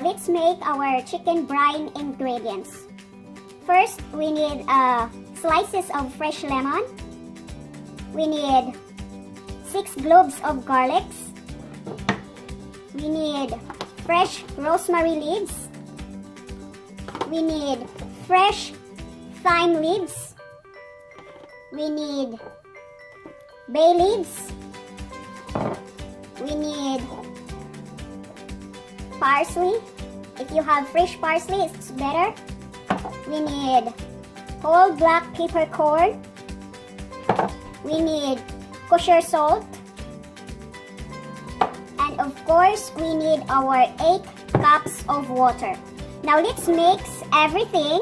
let's make our chicken brine ingredients. First, we need slices of fresh lemon. We need 6 cloves of garlic. We need fresh rosemary leaves. We need fresh thyme leaves. We need bay leaves. We need parsley. If you have fresh parsley, it's better. We need whole black peppercorn. We need kosher salt. And of course, we need our 8 cups of water. Now let's mix everything.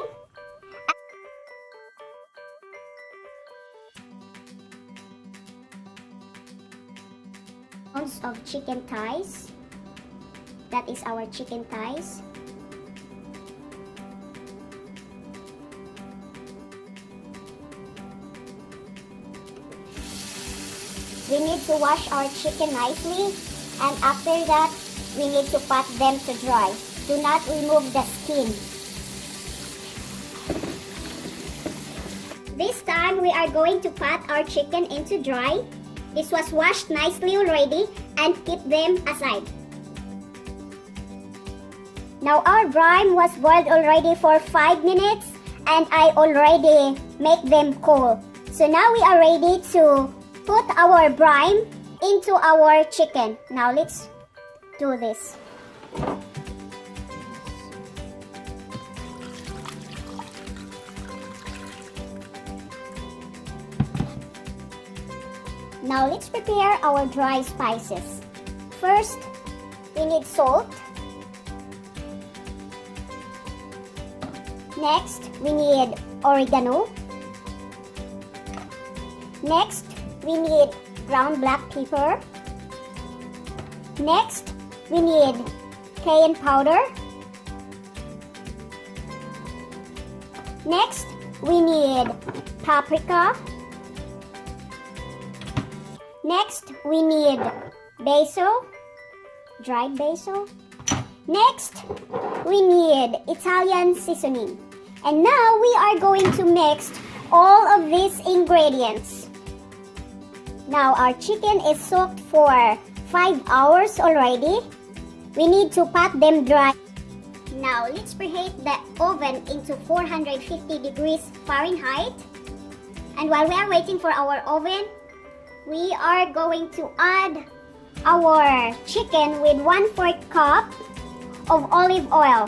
Ounce of chicken thighs. That is our chicken thighs. We need to wash our chicken nicely, and after that, we need to pat them to dry. Do not remove the skin. This time, we are going to pat our chicken into dry. This was washed nicely already, and keep them aside. Now our brine was boiled already for 5 minutes, and I already make them cool. So now we are ready to put our brine into our chicken. Now let's do this. Now let's prepare our dry spices. First, we need salt. Next, we need oregano. Next, we need ground black pepper. Next, we need cayenne powder. Next, we need paprika. Next, we need basil, dried basil. Next, we need Italian seasoning. And now we are going to mix all of these ingredients. Now our chicken is soaked for 5 hours already. We need to pat them dry. Now let's preheat the oven into 450 degrees Fahrenheit. And while we are waiting for our oven, we are going to add our chicken with 1/4 cup of olive oil.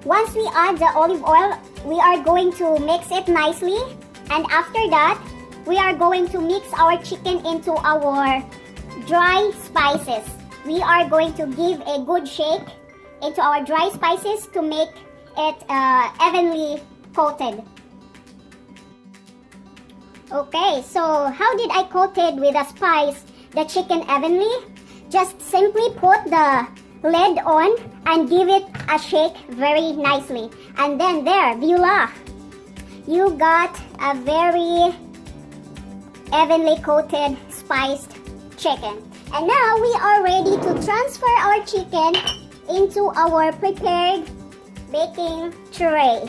Once we add the olive oil, we are going to mix it nicely. And after that, we are going to mix our chicken into our dry spices. We are going to give a good shake into our dry spices to make it evenly coated. Okay, so how did I coat it with a spice the chicken evenly? Just simply put the lid on and give it a shake very nicely. And then there, voila! You got a very evenly coated spiced chicken. And now we are ready to transfer our chicken into our prepared baking tray.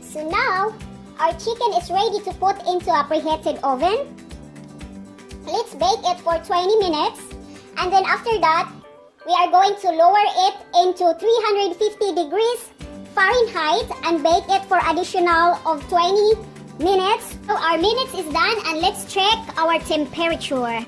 So now, our chicken is ready to put into a preheated oven. Let's bake it for 20 minutes. And then after that, we are going to lower it into 350 degrees Fahrenheit and bake it for additional of 20 minutes. So our minutes is done, and let's check our temperature.